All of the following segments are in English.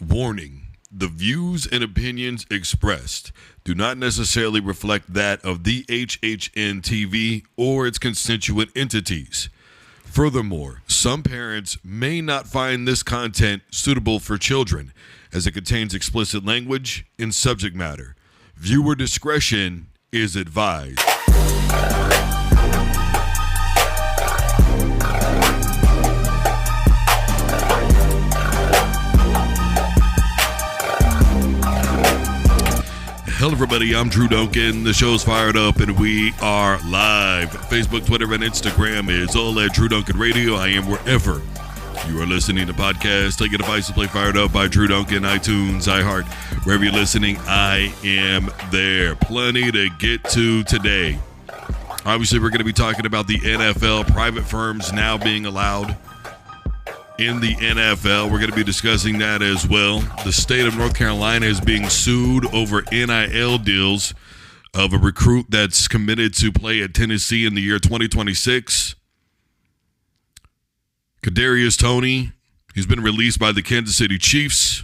Warning. The views and opinions expressed do not necessarily reflect that of the HHN TV or its constituent entities. Furthermore, some parents may not find this content suitable for children as it contains explicit language and subject matter. Viewer discretion is advised. Hello, everybody. I'm Drew Duncan. The show's fired up, and we are live. Facebook, Twitter, and Instagram is all at Drew Duncan Radio. I am wherever you are listening to podcasts. Take a device to play Fired Up by Drew Duncan, iTunes, iHeart. Wherever you're listening, I am there. Plenty to get to today. Obviously, we're going to be talking about the NFL, private firms now being allowed in the NFL. We're going to be discussing that as well. The state of North Carolina is being sued over NIL deals of a recruit that's committed to play at Tennessee in the year 2026. Kadarius Toney, he's been released by the Kansas City Chiefs.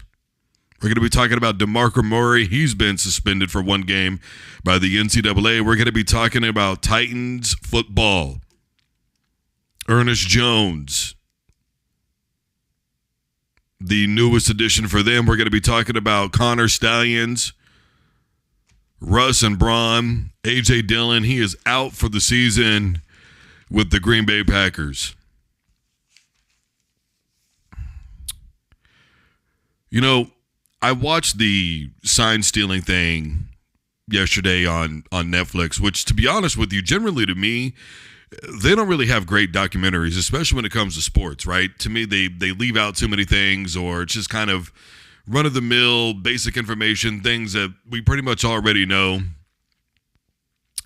We're going to be talking about DeMarco Murray. He's been suspended for one game by the NCAA. We're going to be talking about Titans football. Ernest Jones, the newest addition for them. We're going to be talking about Connor Stallions, Russ and Braun, A.J. Dillon. He is out for the season with the Green Bay Packers. You know, I watched the sign stealing thing yesterday on Netflix, which, to be honest with you, generally to me, they don't really have great documentaries, especially when it comes to sports, right? To me, they leave out too many things, or it's just kind of run-of-the-mill, basic information, things that we pretty much already know.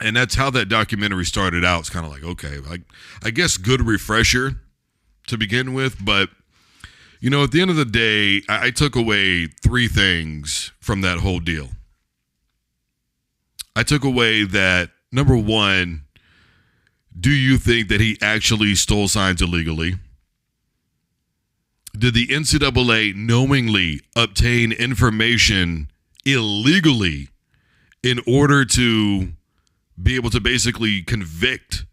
And that's how that documentary started out. It's kind of like, okay, I guess good refresher to begin with. But, you know, at the end of the day, I took away three things from that whole deal. I took away that, number one, do you think that he actually stole signs illegally? Did the NCAA knowingly obtain information illegally in order to be able to basically convict,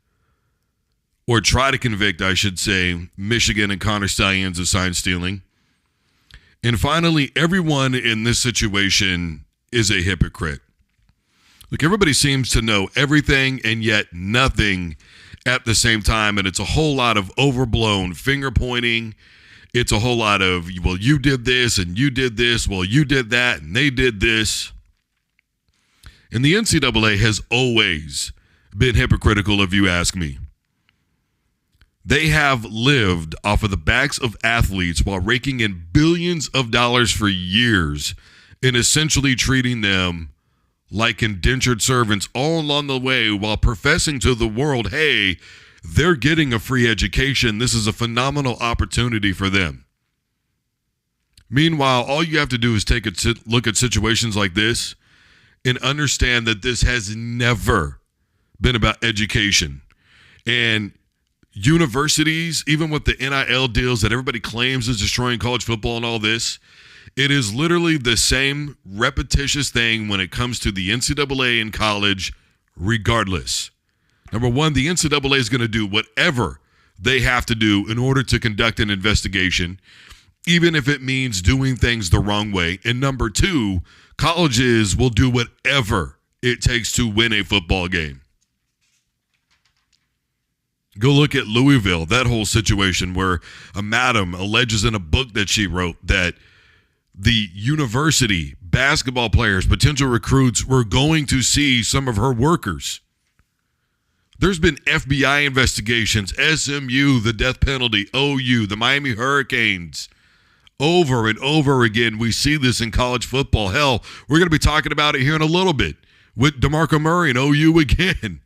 or try to convict, I should say, Michigan and Connor Stallions of sign stealing? And finally, everyone in this situation is a hypocrite. Look, everybody seems to know everything and yet nothing at the same time, and it's a whole lot of overblown finger pointing. It's a whole lot of, well, you did this and you did this, well, you did that and they did this. And the NCAA has always been hypocritical, if you ask me. They have lived off of the backs of athletes while raking in billions of dollars for years and essentially treating them like indentured servants all along the way, while professing to the world, hey, they're getting a free education. This is a phenomenal opportunity for them. Meanwhile, all you have to do is take a look at situations like this and understand that this has never been about education. And universities, even with the NIL deals that everybody claims is destroying college football and all this, it is literally the same repetitious thing when it comes to the NCAA in college, regardless. Number one, the NCAA is going to do whatever they have to do in order to conduct an investigation, even if it means doing things the wrong way. And number two, colleges will do whatever it takes to win a football game. Go look at Louisville, that whole situation where a madam alleges in a book that she wrote that the university basketball players, potential recruits, were going to see some of her workers. There's been FBI investigations, SMU, the death penalty, OU, the Miami Hurricanes. Over and over again, we see this in college football. Hell, we're going to be talking about it here in a little bit with DeMarco Murray and OU again.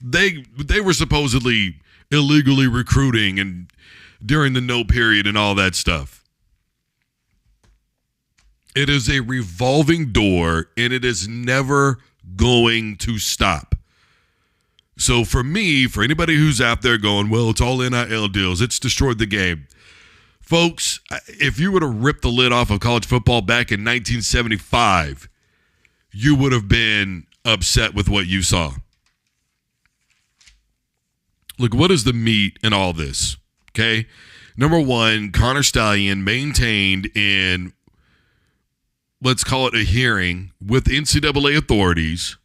They were supposedly illegally recruiting and during the no period and all that stuff. It is a revolving door, and it is never going to stop. So for me, for anybody who's out there going, well, it's all NIL deals, it's destroyed the game. Folks, if you were to rip the lid off of college football back in 1975, you would have been upset with what you saw. Look, what is the meat in all this? Okay. Number one, Connor Stallion maintained in, let's call it a hearing with NCAA authorities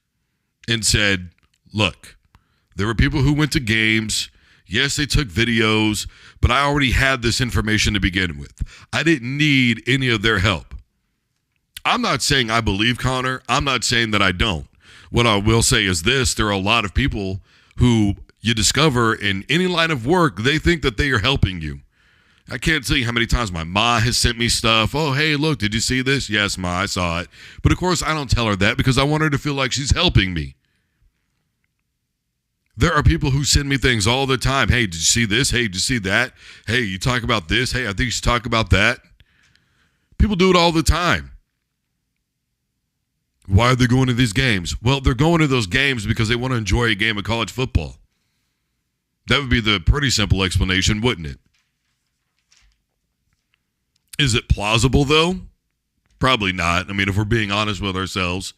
and said, look, there were people who went to games. Yes, they took videos, but I already had this information to begin with. I didn't need any of their help. I'm not saying I believe Connor. I'm not saying that I don't. What I will say is this: there are a lot of people who you discover in any line of work, they think that they are helping you. I can't tell you how many times my ma has sent me stuff. Oh, hey, look, did you see this? Yes, ma, I saw it. But of course, I don't tell her that because I want her to feel like she's helping me. There are people who send me things all the time. Hey, did you see this? Hey, did you see that? Hey, you talk about this? Hey, I think you should talk about that. People do it all the time. Why are they going to these games? Well, they're going to those games because they want to enjoy a game of college football. That would be the pretty simple explanation, wouldn't it? Is it plausible, though? Probably not. I mean, if we're being honest with ourselves,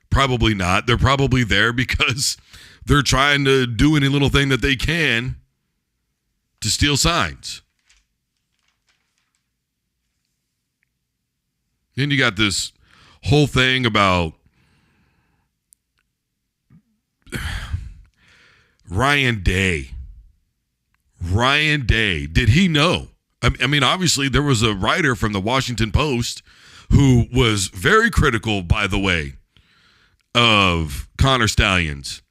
probably not. They're probably there because they're trying to do any little thing that they can to steal signs. Then you got this whole thing about Ryan Day. Ryan Day, did he know? I mean, obviously, there was a writer from the Washington Post who was very critical, by the way, of Connor Stallions,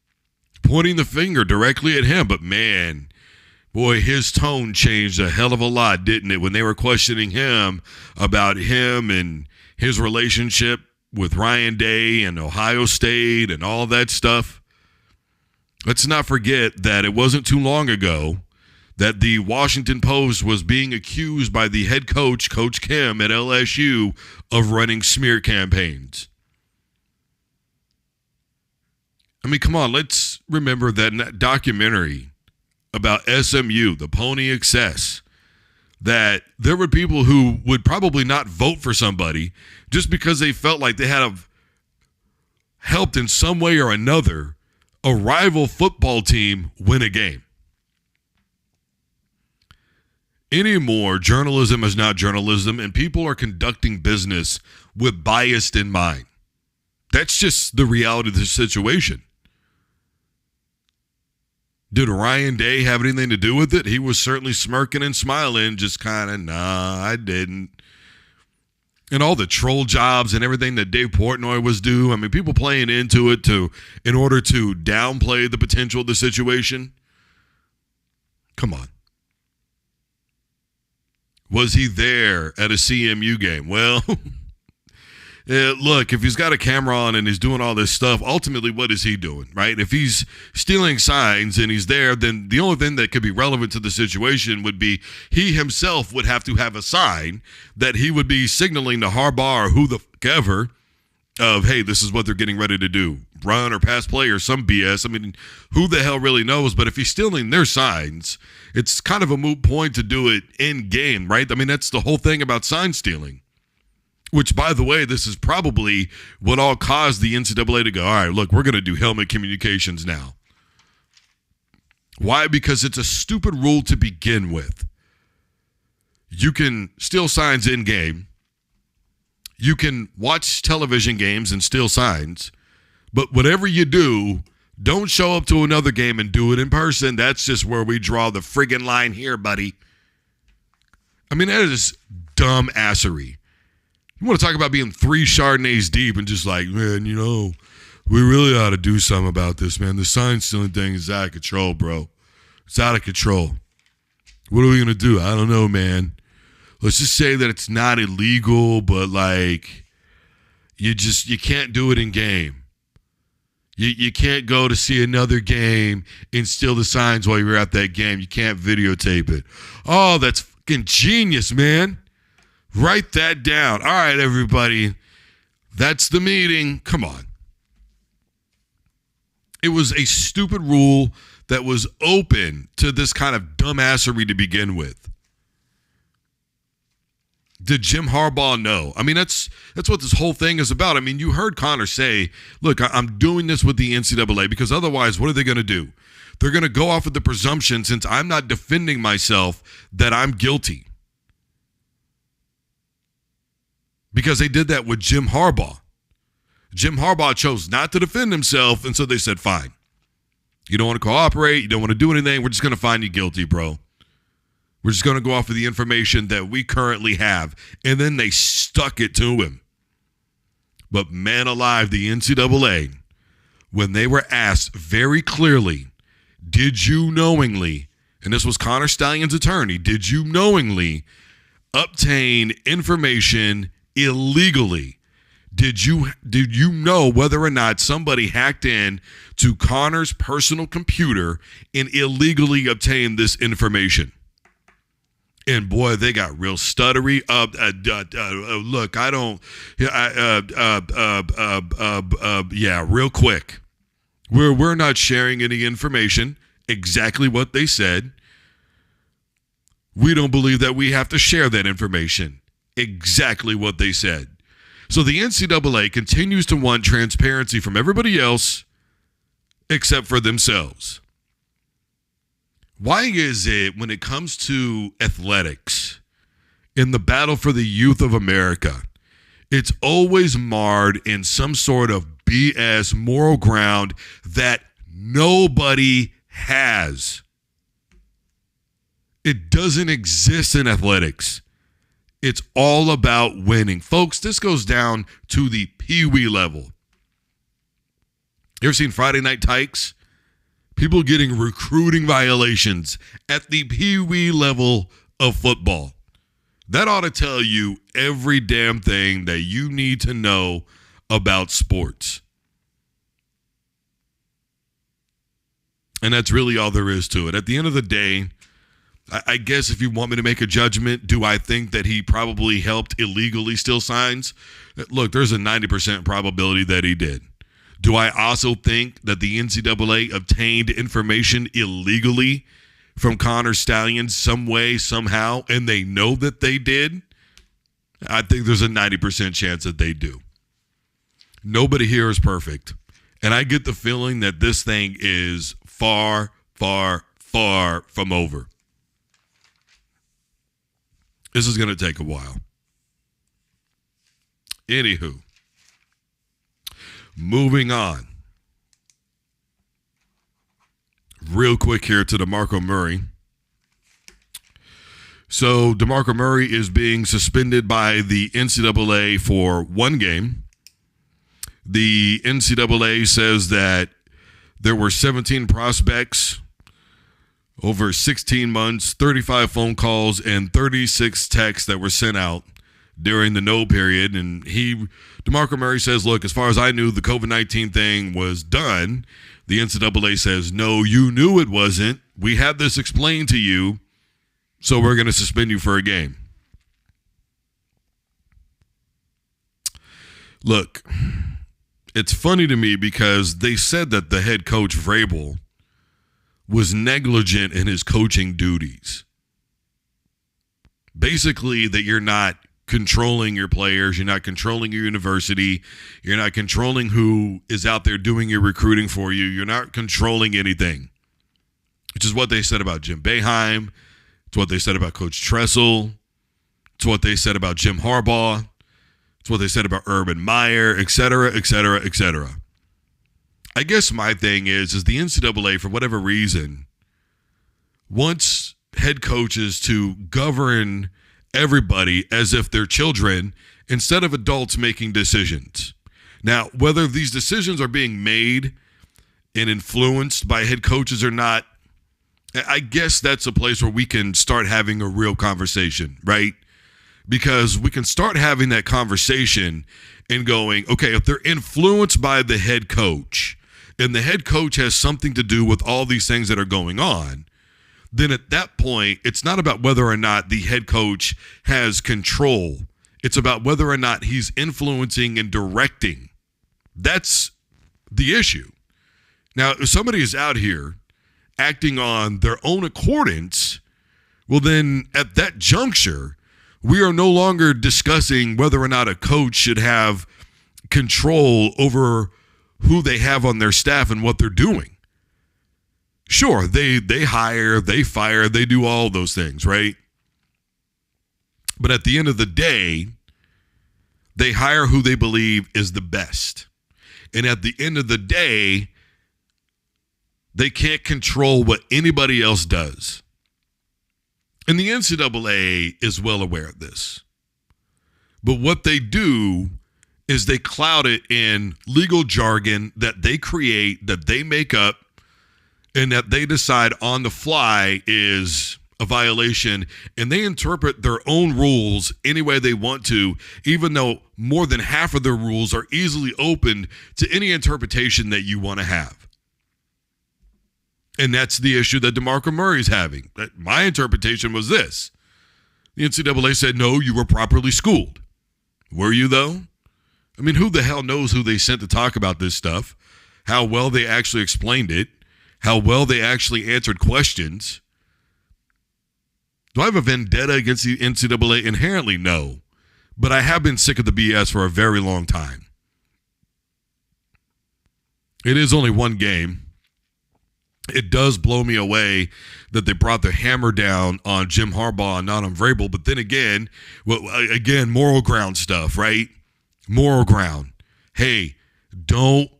pointing the finger directly at him. But man, boy, his tone changed a hell of a lot, didn't it, when they were questioning him about him and his relationship with Ryan Day and Ohio State and all that stuff. Let's not forget that it wasn't too long ago that the Washington Post was being accused by the head coach, Coach Kim at LSU, of running smear campaigns. I mean, come on, let's remember that documentary about SMU, the Pony Excess, that there were people who would probably not vote for somebody just because they felt like they had helped in some way or another a rival football team win a game. Anymore, journalism is not journalism, and people are conducting business with bias in mind. That's just the reality of the situation. Did Ryan Day have anything to do with it? He was certainly smirking and smiling, just kind of, nah, I didn't. And all the troll jobs and everything that Dave Portnoy was doing. I mean, people playing into it in order to downplay the potential of the situation. Come on. Was he there at a CMU game? Well, look, if he's got a camera on and he's doing all this stuff, ultimately, what is he doing, right? If he's stealing signs and he's there, then the only thing that could be relevant to the situation would be he himself would have to have a sign that he would be signaling to Harbaugh or who the ever of, hey, this is what they're getting ready to do. Run or pass play or some BS. I mean, who the hell really knows? But if he's stealing their signs, it's kind of a moot point to do it in game, right? I mean, that's the whole thing about sign stealing. Which, by the way, this is probably what all caused the NCAA to go, all right, look, we're going to do helmet communications now. Why? Because it's a stupid rule to begin with. You can steal signs in game. You can watch television games and steal signs. But whatever you do, don't show up to another game and do it in person. That's just where we draw the friggin' line here, buddy. I mean, that is dumb assery. You want to talk about being 3 Chardonnays deep and just like, man, you know, we really ought to do something about this, man. The sign stealing thing is out of control, bro. It's out of control. What are we going to do? I don't know, man. Let's just say that it's not illegal, but like, you can't do it in game. You can't go to see another game and steal the signs while you're at that game. You can't videotape it. Oh, that's fucking genius, man. Write that down. All right, everybody. That's the meeting. Come on. It was a stupid rule that was open to this kind of dumbassery to begin with. Did Jim Harbaugh know? I mean, that's what this whole thing is about. I mean, you heard Connor say, look, I'm doing this with the NCAA because otherwise, what are they going to do? They're going to go off with the presumption, since I'm not defending myself, that I'm guilty. Because they did that with Jim Harbaugh. Jim Harbaugh chose not to defend himself, and so they said, fine. You don't want to cooperate, you don't want to do anything, we're just going to find you guilty, bro. We're just going to go off of the information that we currently have. And then they stuck it to him. But man alive, the NCAA, when they were asked very clearly, did you knowingly, and this was Connor Stallion's attorney, did you knowingly obtain information illegally? Did you know whether or not somebody hacked in to Connor's personal computer and illegally obtained this information? And boy, they got real stuttery. Look, I don't. Real quick. We're not sharing any information. Exactly what they said. We don't believe that we have to share that information. Exactly what they said. So the NCAA continues to want transparency from everybody else except for themselves. Why is it when it comes to athletics, in the battle for the youth of America, it's always marred in some sort of BS moral ground that nobody has? It doesn't exist in athletics. It's all about winning. Folks, this goes down to the pee-wee level. You ever seen Friday Night Tykes? People getting recruiting violations at the pee-wee level of football. That ought to tell you every damn thing that you need to know about sports. And that's really all there is to it. At the end of the day, I guess if you want me to make a judgment, do I think that he probably helped illegally steal signs? Look, there's a 90% probability that he did. Do I also think that the NCAA obtained information illegally from Connor Stallion some way, somehow, and they know that they did? I think there's a 90% chance that they do. Nobody here is perfect. And I get the feeling that this thing is far, far, far from over. This is going to take a while. Anywho. Moving on. Real quick here to DeMarco Murray. So DeMarco Murray is being suspended by the NCAA for one game. The NCAA says that there were 17 prospects over 16 months, 35 phone calls, and 36 texts that were sent out during the no period. And DeMarco Murray says, look, as far as I knew, the COVID-19 thing was done. The NCAA says, no, you knew it wasn't. We had this explained to you, so we're going to suspend you for a game. Look, it's funny to me because they said that the head coach, Vrabel, was negligent in his coaching duties. Basically, that you're not controlling your players, you're not controlling your university, you're not controlling who is out there doing your recruiting for you, you're not controlling anything. Which is what they said about Jim Boeheim, it's what they said about Coach Tressel, it's what they said about Jim Harbaugh, it's what they said about Urban Meyer, et cetera, et cetera, et cetera. I guess my thing is the NCAA, for whatever reason, wants head coaches to govern everybody as if they're children instead of adults making decisions. Now, whether these decisions are being made and influenced by head coaches or not, I guess that's a place where we can start having a real conversation, right? Because we can start having that conversation and going, okay, if they're influenced by the head coach and the head coach has something to do with all these things that are going on, then at that point, it's not about whether or not the head coach has control. It's about whether or not he's influencing and directing. That's the issue. Now, if somebody is out here acting on their own accordance, well then at that juncture, We are no longer discussing whether or not a coach should have control over who they have on their staff and what they're doing. Sure, they hire, they fire, they do all those things, right? But at the end of the day, they hire who they believe is the best. And at the end of the day, they can't control what anybody else does. And the NCAA is well aware of this. But what they do is they cloud it in legal jargon that they create, that they make up, and that they decide on the fly is a violation, and they interpret their own rules any way they want to, even though more than half of their rules are easily open to any interpretation that you want to have. And that's the issue that DeMarco Murray's having. My interpretation was this. The NCAA said, no, you were properly schooled. Were you, though? I mean, who the hell knows who they sent to talk about this stuff, how well they actually explained it, how well they actually answered questions. Do I have a vendetta against the NCAA? Inherently, no. But I have been sick of the BS for a very long time. It is only one game. It does blow me away that they brought the hammer down on Jim Harbaugh and not on Vrabel. But then again, moral ground stuff, right? Moral ground. Hey, don't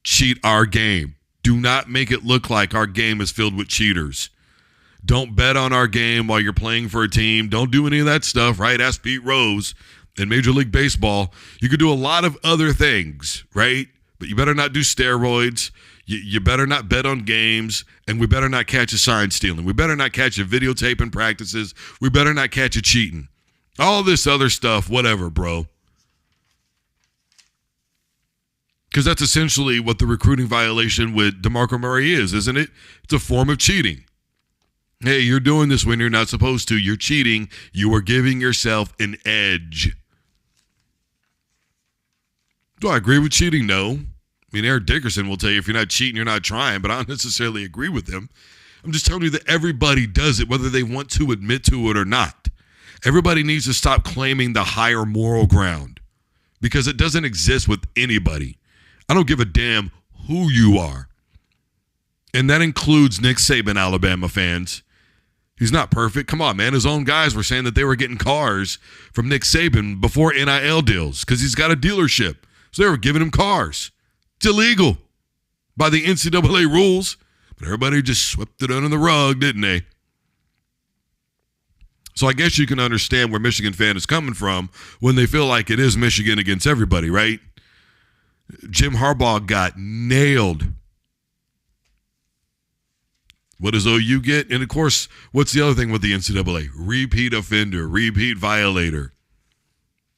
cheat our game. Do not make it look like our game is filled with cheaters. Don't bet on our game while you're playing for a team. Don't do any of that stuff, right? Ask Pete Rose in Major League Baseball. You could do a lot of other things, right? But you better not do steroids. You better not bet on games, and we better not catch a sign stealing. We better not catch a videotaping practices. We better not catch a cheating. All this other stuff, whatever, bro. Because that's essentially what the recruiting violation with DeMarco Murray is, isn't it? It's a form of cheating. Hey, you're doing this when you're not supposed to. You're cheating. You are giving yourself an edge. Do I agree with cheating? No. I mean, Eric Dickerson will tell you if you're not cheating, you're not trying, but I don't necessarily agree with him. I'm just telling you that everybody does it, whether they want to admit to it or not. Everybody needs to stop claiming the higher moral ground because it doesn't exist with anybody. I don't give a damn who you are. And that includes Nick Saban, Alabama fans. He's not perfect. Come on, man. His own guys were saying that they were getting cars from Nick Saban before NIL deals because he's got a dealership. So they were giving him cars. It's illegal by the NCAA rules. But everybody just swept it under the rug, didn't they? So I guess you can understand where Michigan fan is coming from when they feel like it is Michigan against everybody, right? Jim Harbaugh got nailed. What does OU get? And, of course, what's the other thing with the NCAA? Repeat offender, repeat violator.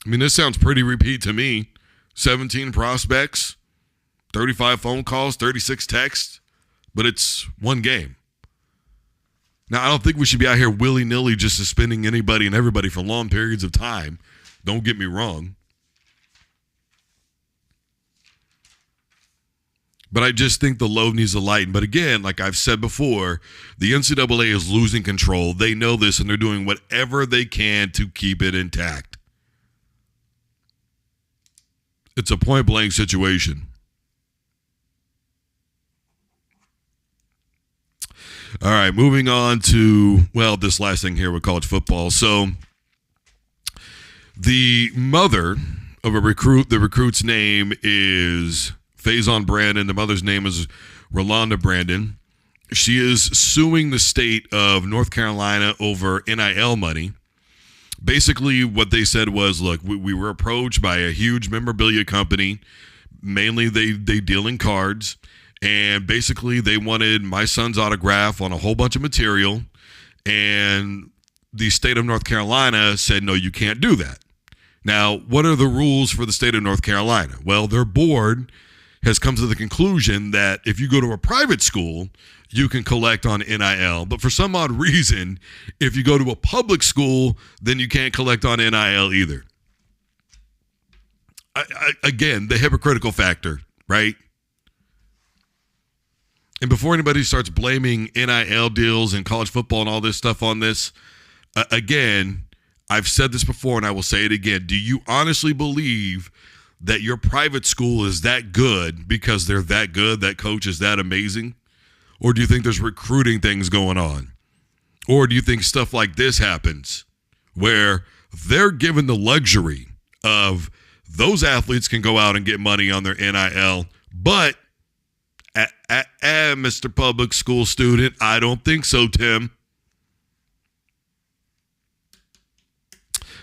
I mean, this sounds pretty repeat to me. 17 prospects, 35 phone calls, 36 texts, but it's one game. Now, I don't think we should be out here willy-nilly just suspending anybody and everybody for long periods of time. Don't get me wrong. But I just think the load needs to lighten. But again, like I've said before, the NCAA is losing control. They know this, and they're doing whatever they can to keep it intact. It's a point-blank situation. All right, moving on to, well, this last thing here with college football. So the mother of a recruit, the recruit's name is Faison Brandon. The mother's name is Rolanda Brandon. She is suing the state of North Carolina over NIL money. Basically, what they said was, look, we were approached by a huge memorabilia company. Mainly, they deal in cards. And basically, they wanted my son's autograph on a whole bunch of material. And the state of North Carolina said, no, you can't do that. Now, what are the rules for the state of North Carolina? Well, their board has come to the conclusion that if you go to a private school, you can collect on NIL. But for some odd reason, if you go to a public school, then you can't collect on NIL either. Again, the hypocritical factor, right? And before anybody starts blaming NIL deals and college football and all this stuff on this, again, I've said this before and I will say it again. Do you honestly believe that your private school is that good because they're that good, that coach is that amazing? Or do you think there's recruiting things going on? Or do you think stuff like this happens where they're given the luxury of those athletes can go out and get money on their NIL, but Mr. Public School student, I don't think so, Tim.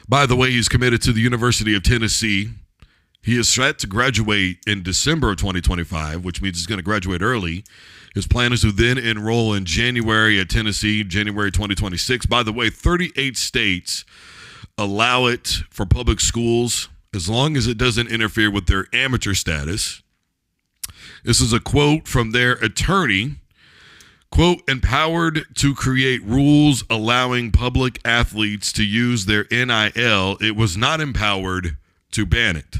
By the way, he's committed to the University of Tennessee. He is set to graduate in December of 2025, which means he's going to graduate early. His plan is to then enroll in January at Tennessee, January 2026. By the way, 38 states allow it for public schools as long as it doesn't interfere with their amateur status. This is a quote from their attorney. Quote, empowered to create rules allowing public athletes to use their NIL. It was not empowered to ban it.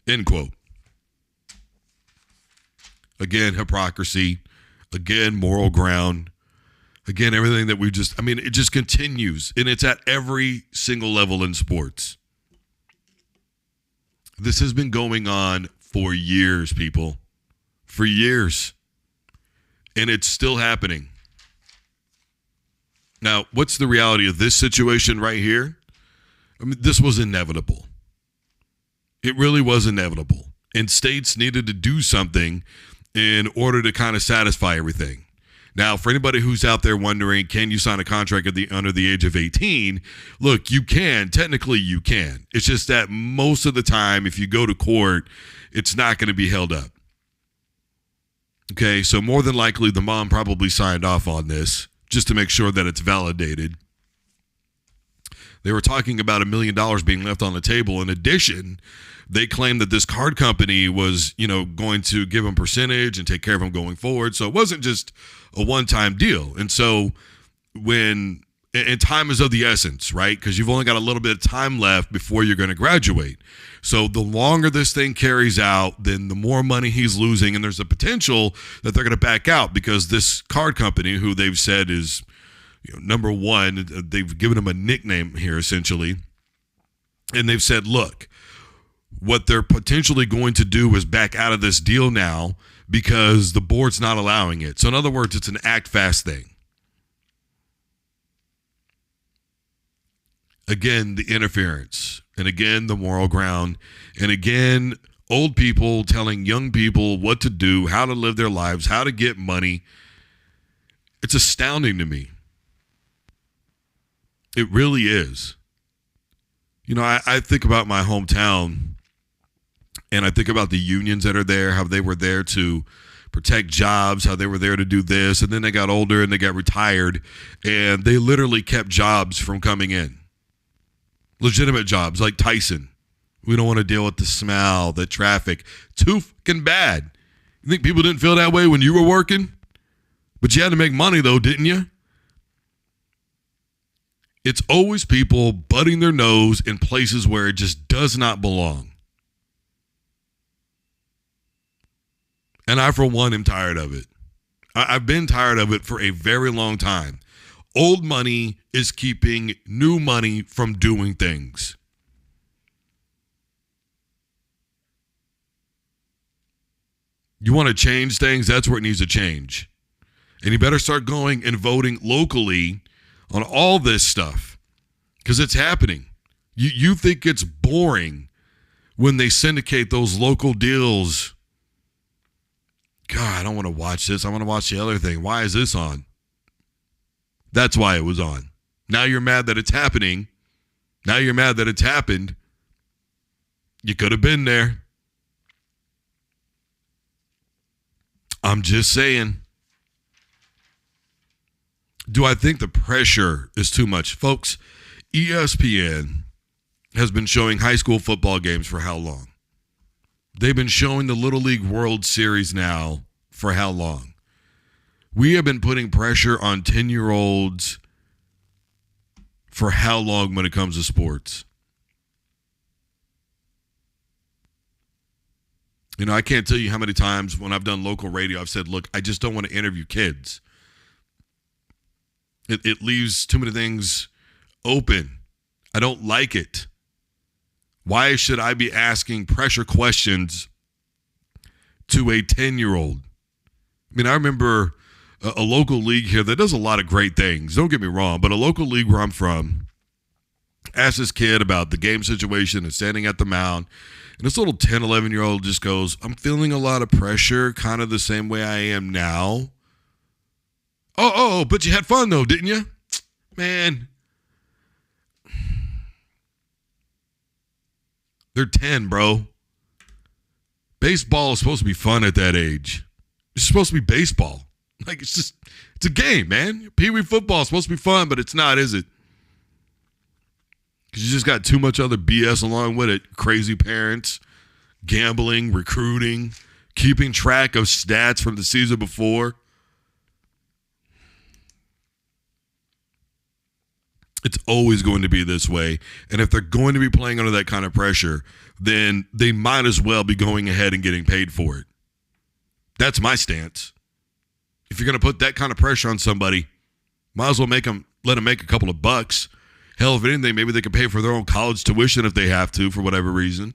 End quote. Again, hypocrisy. Again, moral ground. Again, everything that it just continues. And it's at every single level in sports. This has been going on for years, people. For years. And it's still happening. Now, what's the reality of this situation right here? I mean, this was inevitable. It really was inevitable. And states needed to do something in order to kind of satisfy everything. Now, for anybody who's out there wondering, can you sign a contract under the age of 18? Look, you can. Technically, you can. It's just that most of the time, if you go to court, it's not going to be held up. Okay, so more than likely, the mom probably signed off on this just to make sure that it's validated. They were talking about $1 million being left on the table. In addition, they claimed that this card company was, going to give them percentage and take care of them going forward. So it wasn't just a one-time deal. And so and time is of the essence, right? Because you've only got a little bit of time left before you're going to graduate. So the longer this thing carries out, then the more money he's losing. And there's a potential that they're going to back out because this card company, who they've said is number one, they've given him a nickname here essentially. And they've said, look, what they're potentially going to do is back out of this deal now because the board's not allowing it. So in other words, it's an act fast thing. Again, the interference, and again, the moral ground, and again, old people telling young people what to do, how to live their lives, how to get money. It's astounding to me. It really is. I think about my hometown, and I think about the unions that are there, how they were there to protect jobs, how they were there to do this, and then they got older and they got retired, and they literally kept jobs from coming in. Legitimate jobs like Tyson. We don't want to deal with the smell, the traffic. Too fucking bad. You think people didn't feel that way when you were working? But you had to make money though, didn't you? It's always people butting their nose in places where it just does not belong. And I, for one, am tired of it. I've been tired of it for a very long time. Old money is keeping new money from doing things. You want to change things? That's where it needs to change. And you better start going and voting locally on all this stuff because it's happening. You think it's boring when they syndicate those local deals. God, I don't want to watch this. I want to watch the other thing. Why is this on? That's why it was on. Now you're mad that it's happening. Now you're mad that it's happened. You could have been there. I'm just saying. Do I think the pressure is too much? Folks, ESPN has been showing high school football games for how long? They've been showing the Little League World Series now for how long? We have been putting pressure on 10-year-olds for how long when it comes to sports? I can't tell you how many times when I've done local radio, I've said, look, I just don't want to interview kids. It leaves too many things open. I don't like it. Why should I be asking pressure questions to a 10-year-old? I mean, I remember a local league here that does a lot of great things. Don't get me wrong, but a local league where I'm from asked this kid about the game situation and standing at the mound. And this little 10, 11-year-old just goes, I'm feeling a lot of pressure, kind of the same way I am now. Oh, but you had fun though, didn't you? Man. They're 10, bro. Baseball is supposed to be fun at that age. It's supposed to be baseball. Like, it's a game, man. Pee-wee football is supposed to be fun, but it's not, is it? Because you just got too much other BS along with it. Crazy parents, gambling, recruiting, keeping track of stats from the season before. It's always going to be this way. And if they're going to be playing under that kind of pressure, then they might as well be going ahead and getting paid for it. That's my stance. If you're going to put that kind of pressure on somebody, might as well let them make a couple of bucks. Hell, if anything, maybe they could pay for their own college tuition if they have to for whatever reason.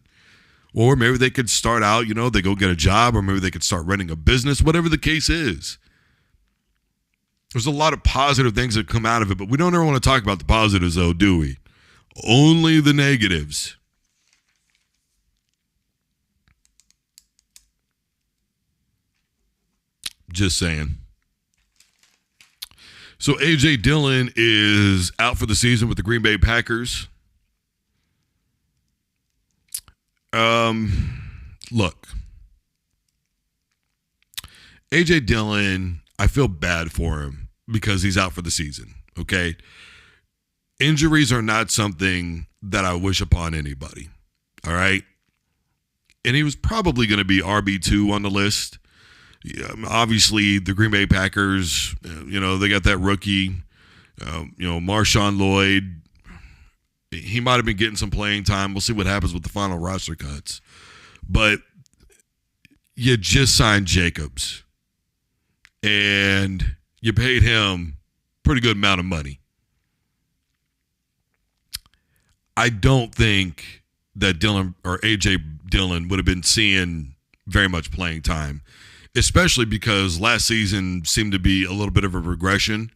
Or maybe they could start out, they go get a job, or maybe they could start running a business, whatever the case is. There's a lot of positive things that come out of it, but we don't ever want to talk about the positives, though, do we? Only the negatives. Just saying. So A.J. Dillon is out for the season with the Green Bay Packers. Look. A.J. Dillon, I feel bad for him because he's out for the season, okay? Injuries are not something that I wish upon anybody, all right? And he was probably going to be RB2 on the list. Obviously, the Green Bay Packers, they got that rookie, Marshawn Lloyd. He might have been getting some playing time. We'll see what happens with the final roster cuts. But you just signed Jacobs, and you paid him a pretty good amount of money. I don't think that Dillon or A.J. Dillon would have been seeing very much playing time, especially because last season seemed to be a little bit of a regression.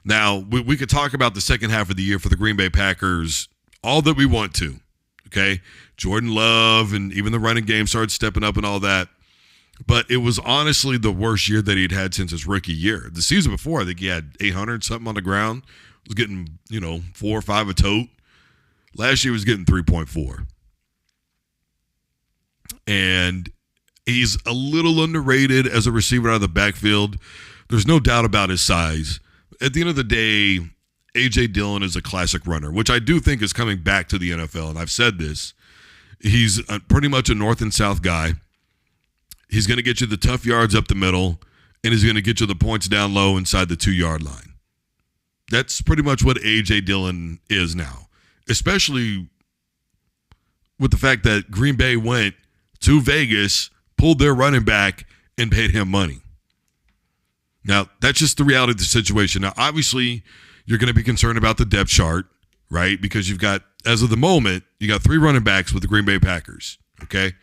Now, we could talk about the second half of the year for the Green Bay Packers all that we want to, okay? Jordan Love and even the running game started stepping up and all that. But it was honestly the worst year that he'd had since his rookie year. The season before, I think he had 800 something on the ground. Was getting, 4 or 5 a tote. Last year he was getting 3.4. And he's a little underrated as a receiver out of the backfield. There's no doubt about his size. At the end of the day, A.J. Dillon is a classic runner, which I do think is coming back to the NFL. And I've said this. He's pretty much a north and south guy. He's going to get you the tough yards up the middle, and he's going to get you the points down low inside the 2-yard line. That's pretty much what A.J. Dillon is now, especially with the fact that Green Bay went to Vegas, pulled their running back, and paid him money. Now, that's just the reality of the situation. Now, obviously, you're going to be concerned about the depth chart, right? Because you've got, as of the moment, you got 3 running backs with the Green Bay Packers, okay?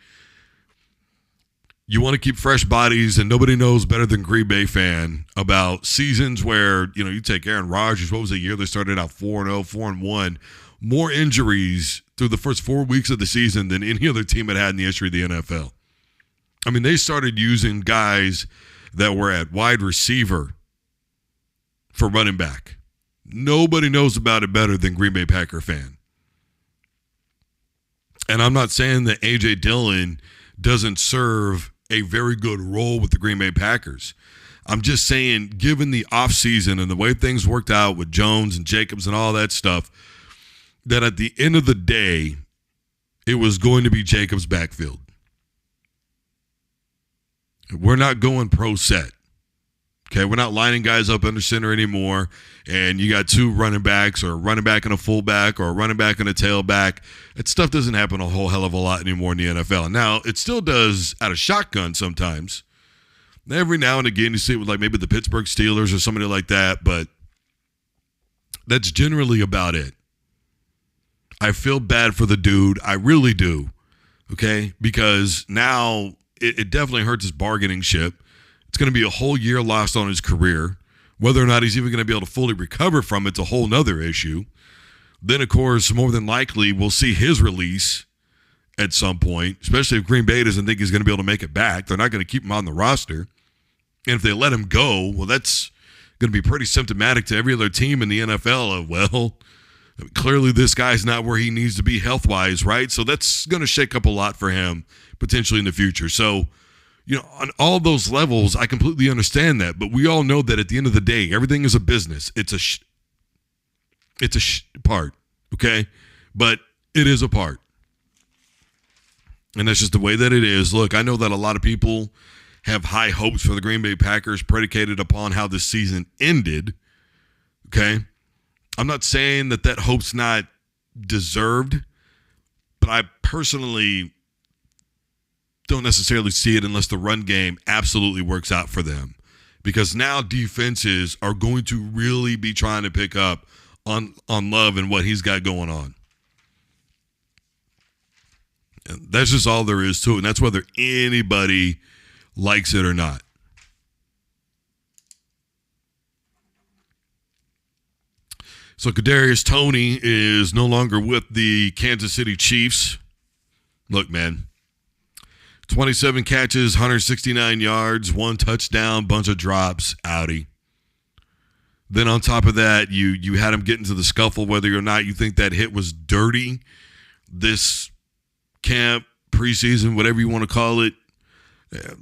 You want to keep fresh bodies, and nobody knows better than Green Bay fan about seasons where, you take Aaron Rodgers. What was the year they started out 4-0, 4-1? More injuries through the first 4 weeks of the season than any other team had in the history of the NFL. I mean, they started using guys that were at wide receiver for running back. Nobody knows about it better than Green Bay Packer fan. And I'm not saying that A.J. Dillon doesn't serve a very good role with the Green Bay Packers. I'm just saying, given the offseason and the way things worked out with Jones and Jacobs and all that stuff, that at the end of the day, it was going to be Jacobs' backfield. We're not going pro set. Okay, we're not lining guys up under center anymore, and you got 2 running backs or a running back and a fullback or a running back and a tailback. That stuff doesn't happen a whole hell of a lot anymore in the NFL. Now, it still does out of shotgun sometimes. Every now and again, you see it with maybe the Pittsburgh Steelers or somebody like that, but that's generally about it. I feel bad for the dude. I really do. Okay? Because now it definitely hurts his bargaining chip. It's going to be a whole year lost on his career. Whether or not he's even going to be able to fully recover from it's a whole nother issue. Then, of course, more than likely, we'll see his release at some point, especially if Green Bay doesn't think he's going to be able to make it back. They're not going to keep him on the roster. And if they let him go, well, that's going to be pretty symptomatic to every other team in the NFL of, well, clearly this guy's not where he needs to be health-wise, right? So that's going to shake up a lot for him potentially in the future. So, on all those levels, I completely understand that. But we all know that at the end of the day, everything is a business. It's a part, okay? But it is a part. And that's just the way that it is. Look, I know that a lot of people have high hopes for the Green Bay Packers predicated upon how this season ended, okay? I'm not saying that hope's not deserved, but I personally don't necessarily see it unless the run game absolutely works out for them. Because now defenses are going to really be trying to pick up on Love and what he's got going on. And that's just all there is to it. And that's whether anybody likes it or not. So Kadarius Toney is no longer with the Kansas City Chiefs. Look, man. 27 catches, 169 yards, 1 touchdown, bunch of drops, outie. Then on top of that, you had him get into the scuffle, whether or not you think that hit was dirty. This camp, preseason, whatever you want to call it.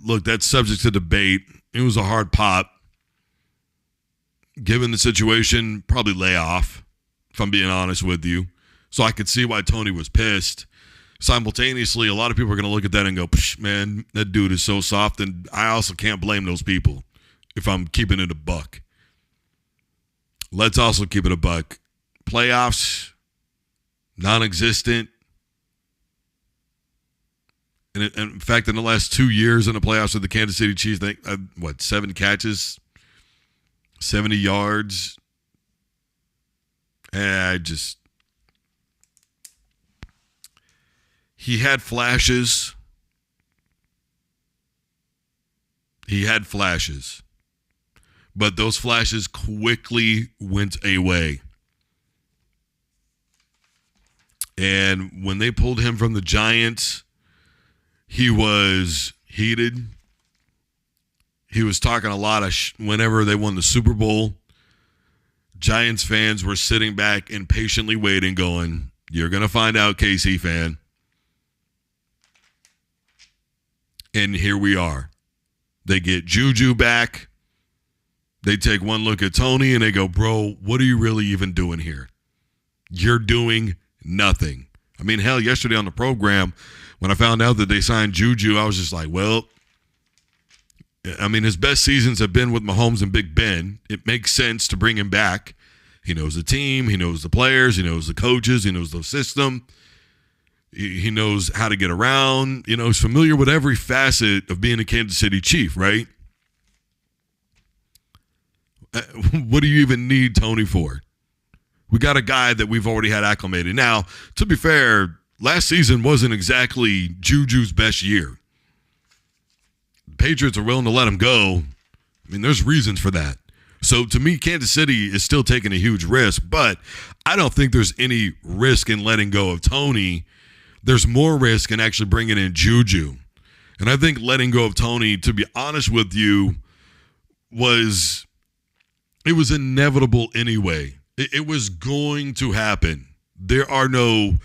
Look, that's subject to debate. It was a hard pop. Given the situation, probably lay off, if I'm being honest with you. So I could see why Toney was pissed. Simultaneously, a lot of people are going to look at that and go, man, that dude is so soft. And I also can't blame those people if I'm keeping it a buck. Let's also keep it a buck. Playoffs, non-existent. And in fact, in the last 2 years in the playoffs with the Kansas City Chiefs, 7 catches, 70 yards. He had flashes. But those flashes quickly went away. And when they pulled him from the Giants, he was heated. He was talking a lot of whenever they won the Super Bowl. Giants fans were sitting back and patiently waiting, going, you're going to find out, KC fan. And here we are. They get Juju back. They take one look at Toney and they go, bro, what are you really even doing here? You're doing nothing. I mean, hell, yesterday on the program, when I found out that they signed Juju, I was just like, well, I mean, his best seasons have been with Mahomes and Big Ben. It makes sense to bring him back. He knows the team. He knows the players. He knows the coaches. He knows the system. He knows how to get around. He's familiar with every facet of being a Kansas City Chief, right? What do you even need Toney for? We got a guy that we've already had acclimated. Now, to be fair, last season wasn't exactly Juju's best year. The Patriots are willing to let him go. I mean, there's reasons for that. So, to me, Kansas City is still taking a huge risk, but I don't think there's any risk in letting go of Toney. There's more risk in actually bringing in Juju. And I think letting go of Toney, to be honest with you, was inevitable anyway. It was going to happen. There are no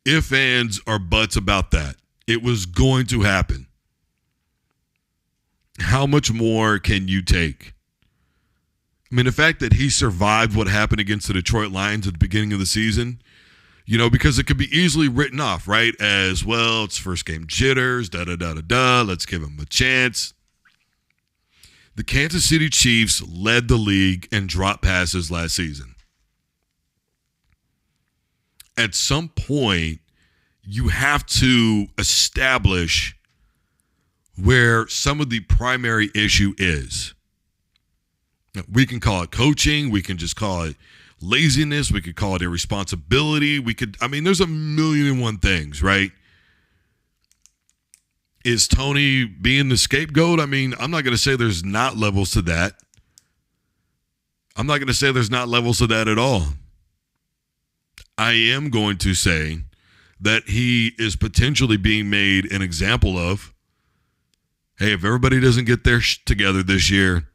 ifs, ands, or buts about that. It was going to happen. How much more can you take? I mean, the fact that he survived what happened against the Detroit Lions at the beginning of the season, because it could be easily written off, right? As, well, it's first game jitters, da-da-da-da-da, let's give him a chance. The Kansas City Chiefs led the league in drop passes last season. At some point, you have to establish where some of the primary issue is. We can call it coaching. We can just call it laziness. We could call it irresponsibility. There's a million and one things, right? Is Tony being the scapegoat? I'm not going to say there's not levels to that. I'm not going to say there's not levels to that at all. I am going to say that he is potentially being made an example of. Hey, if everybody doesn't get their together this year,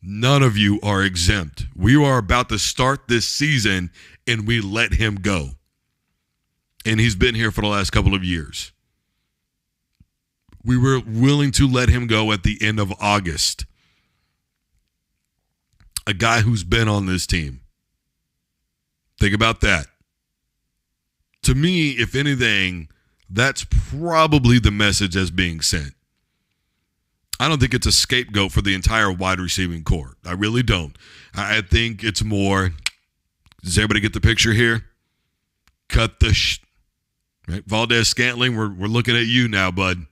none of you are exempt. We are about to start this season and we let him go. And he's been here for the last couple of years. We were willing to let him go at the end of August. A guy who's been on this team. Think about that. To me, if anything, that's probably the message that's being sent. I don't think it's a scapegoat for the entire wide receiving corps. I really don't. I think it's more, does everybody get the picture here? Cut the right? Valdez Scantling, we're looking at you now, bud.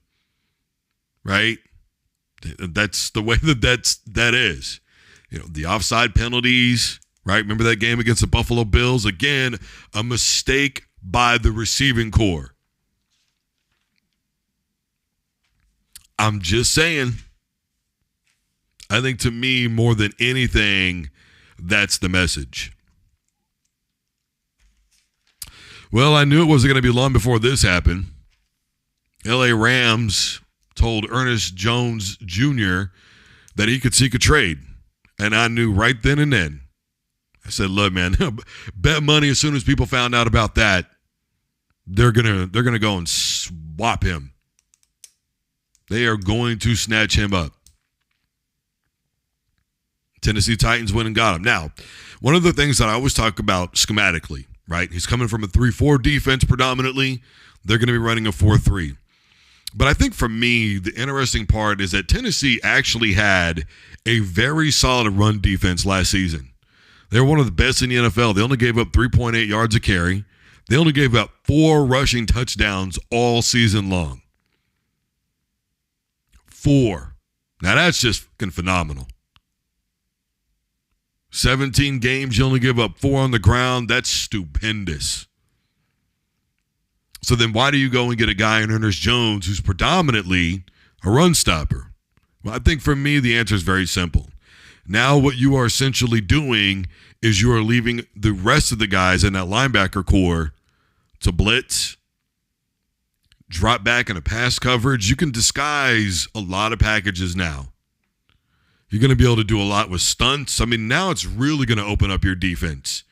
Right? That's the way that is. The offside penalties, right? Remember that game against the Buffalo Bills? Again, a mistake by the receiving corps. I'm just saying. I think to me, more than anything, that's the message. Well, I knew it wasn't going to be long before this happened. LA Rams told Ernest Jones Jr. that he could seek a trade. And I knew right then and then. I said, look, man, bet money as soon as people found out about that, they're gonna go and swap him. They are going to snatch him up. Tennessee Titans went and got him. Now, one of the things that I always talk about schematically, right? He's coming from a 3-4 defense predominantly. They're going to be running a 4-3. But I think for me, the interesting part is that Tennessee actually had a very solid run defense last season. They were one of the best in the NFL. They only gave up 3.8 yards a carry. They only gave up 4 rushing touchdowns all season long. 4. Now that's just fucking phenomenal. 17 games, you only give up 4 on the ground. That's stupendous. So then why do you go and get a guy in Ernest Jones who's predominantly a run stopper? Well, I think for me, the answer is very simple. Now what you are essentially doing is you are leaving the rest of the guys in that linebacker core to blitz, drop back in a pass coverage. You can disguise a lot of packages now. You're going to be able to do a lot with stunts. Now it's really going to open up your defense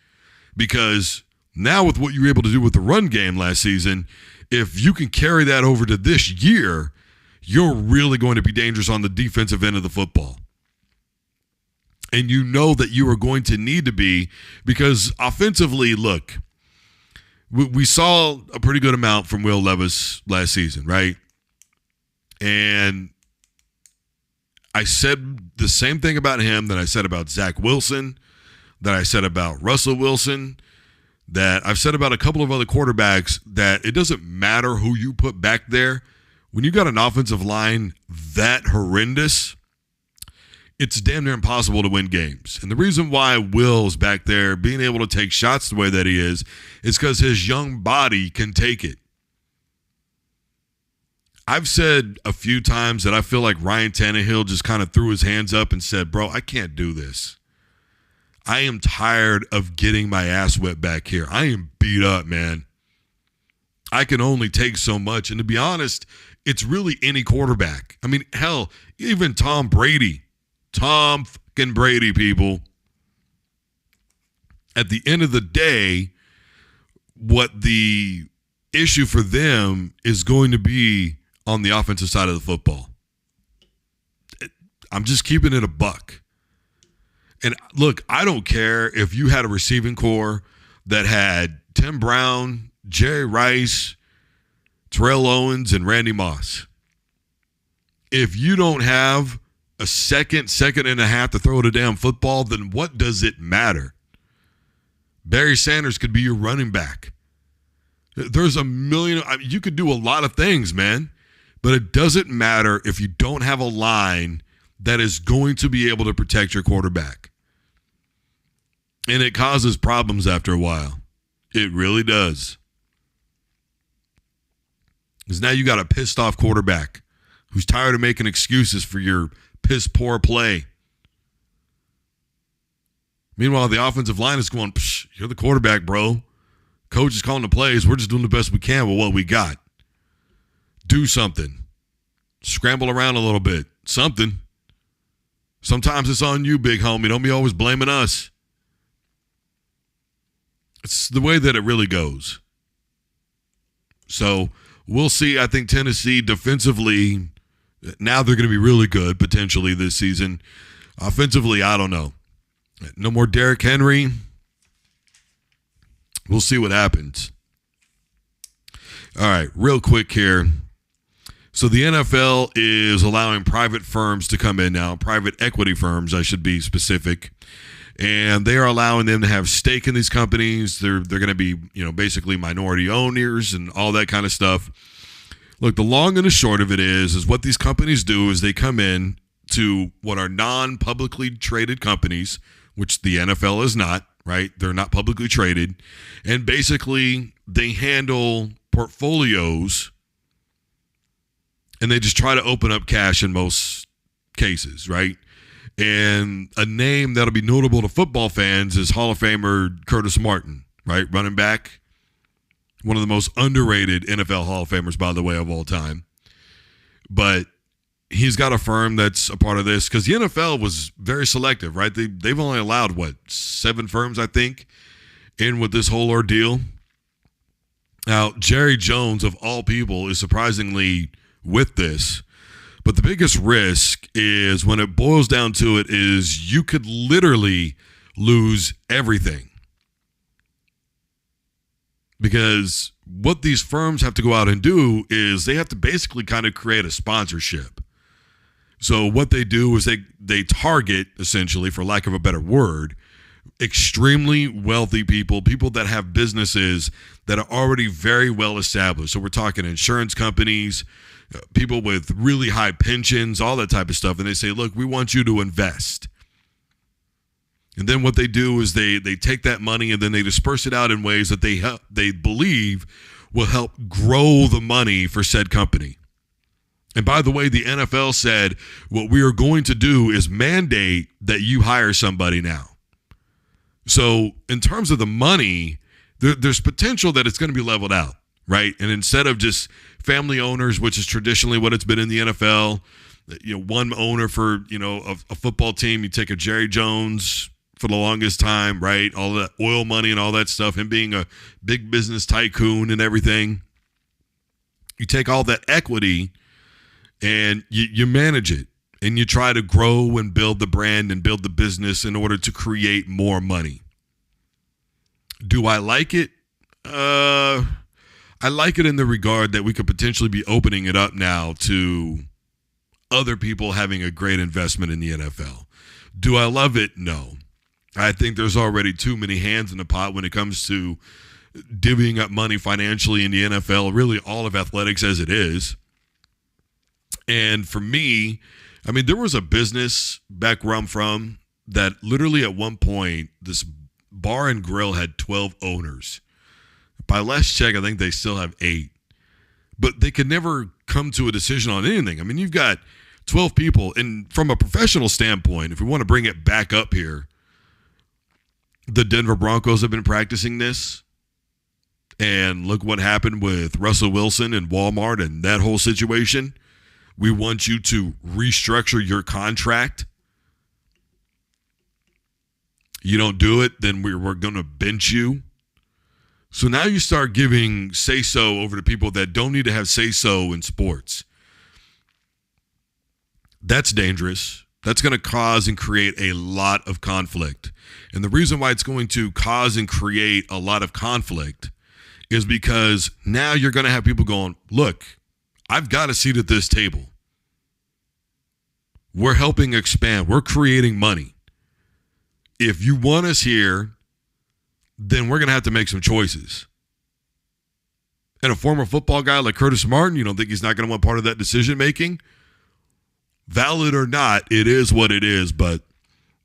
because now with what you were able to do with the run game last season, if you can carry that over to this year, you're really going to be dangerous on the defensive end of the football. And you know that you are going to need to be because offensively, look, we saw a pretty good amount from Will Levis last season, right? And I said the same thing about him that I said about Zach Wilson, that I said about Russell Wilson, that I've said about a couple of other quarterbacks, that it doesn't matter who you put back there. When you got an offensive line that horrendous, it's damn near impossible to win games. And the reason why Will's back there being able to take shots the way that he is because his young body can take it. I've said a few times that I feel like Ryan Tannehill just kind of threw his hands up and said, bro, I can't do this. I am tired of getting my ass whipped back here. I am beat up, man. I can only take so much. And to be honest, it's really any quarterback. Hell, even Tom Brady. Tom fucking Brady, people. At the end of the day, what the issue for them is going to be on the offensive side of the football. I'm just keeping it a buck. And look, I don't care if you had a receiving core that had Tim Brown, Jerry Rice, Terrell Owens, and Randy Moss. If you don't have a second and a half to throw the damn football, then what does it matter? Barry Sanders could be your running back. There's a million. You could do a lot of things, man. But it doesn't matter if you don't have a line that is going to be able to protect your quarterback. And it causes problems after a while. It really does. Because now you got a pissed off quarterback who's tired of making excuses for your piss poor play. Meanwhile, the offensive line is going, you're the quarterback, bro. Coach is calling the plays. We're just doing the best we can with what we got. Do something. Scramble around a little bit. Something. Sometimes it's on you, big homie. Don't be always blaming us. It's the way that it really goes. So we'll see. I think Tennessee defensively, now they're going to be really good potentially this season. Offensively, I don't know. No more Derrick Henry. We'll see what happens. All right, real quick here. So the NFL is allowing private firms to come in now, private equity firms, I should be specific. And they are allowing them to have stake in these companies. They're going to be, basically minority owners and all that kind of stuff. Look, the long and the short of it is what these companies do is they come in to what are non-publicly traded companies, which the NFL is not, right? They're not publicly traded. And basically they handle portfolios and they just try to open up cash in most cases, right? And a name that'll be notable to football fans is Hall of Famer Curtis Martin, right? Running back, one of the most underrated NFL Hall of Famers, by the way, of all time. But he's got a firm that's a part of this because the NFL was very selective, right? They've only allowed, 7 firms, I think, in with this whole ordeal. Now, Jerry Jones, of all people, is surprisingly with this. But the biggest risk is when it boils down to it is you could literally lose everything. Because what these firms have to go out and do is they have to basically kind of create a sponsorship. So what they do is they target, essentially, for lack of a better word, extremely wealthy people that have businesses that are already very well established. So we're talking insurance companies, people with really high pensions, all that type of stuff. And they say, look, we want you to invest. And then what they do is they take that money and then they disperse it out in ways that they believe will help grow the money for said company. And by the way, the NFL said what we are going to do is mandate that you hire somebody now. So in terms of the money, there's potential that it's going to be leveled out, right? And instead of just family owners, which is traditionally what it's been in the NFL, one owner for, a football team, you take a Jerry Jones for the longest time, right? All that oil money and all that stuff, him being a big business tycoon and everything. You take all that equity and you manage it and you try to grow and build the brand and build the business in order to create more money. Do I like it? I like it in the regard that we could potentially be opening it up now to other people having a great investment in the NFL. Do I love it? No. I think there's already too many hands in the pot when it comes to divvying up money financially in the NFL, really all of athletics as it is. And for me, there was a business back where I'm from that literally at one point, this bar and grill had 12 owners. By last check, I think they still have 8. But they could never come to a decision on anything. You've got 12 people. And from a professional standpoint, if we want to bring it back up here, the Denver Broncos have been practicing this. And look what happened with Russell Wilson and Walmart and that whole situation. We want you to restructure your contract. You don't do it, then we're going to bench you. So now you start giving say-so over to people that don't need to have say-so in sports. That's dangerous. That's going to cause and create a lot of conflict. And the reason why it's going to cause and create a lot of conflict is because now you're going to have people going, look, I've got a seat at this table. We're helping expand. We're creating money. If you want us here, then we're going to have to make some choices. And a former football guy like Curtis Martin, you don't think he's not going to want part of that decision making? Valid or not, it is what it is. But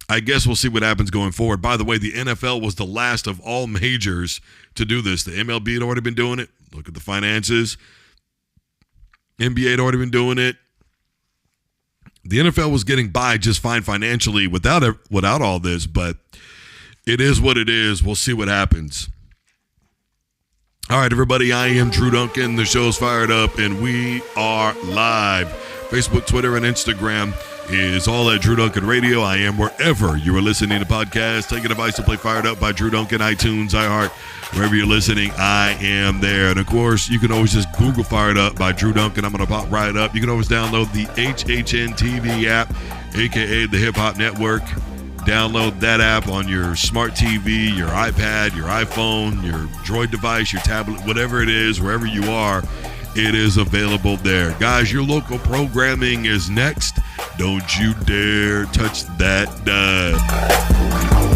I guess we'll see what happens going forward. By the way, the NFL was the last of all majors to do this. The MLB had already been doing it. Look at the finances. NBA had already been doing it. The NFL was getting by just fine financially without all this, but it is what it is. We'll see what happens. All right, everybody, I am Drew Duncan. The show's fired up, and we are live. Facebook, Twitter, and Instagram is all at Drew Duncan Radio. I am wherever you are listening to podcasts. Take a device to play Fired Up by Drew Duncan, iTunes, iHeart, wherever you're listening, I am there. And, of course, you can always just Google Fired Up by Drew Duncan. I'm going to pop right up. You can always download the HHN TV app, a.k.a. the Hip Hop Network. Download that app on your smart TV, your iPad, your iPhone, your Droid device, your tablet, whatever it is, wherever you are, it is available there. Guys, your local programming is next. Don't you dare touch that dial.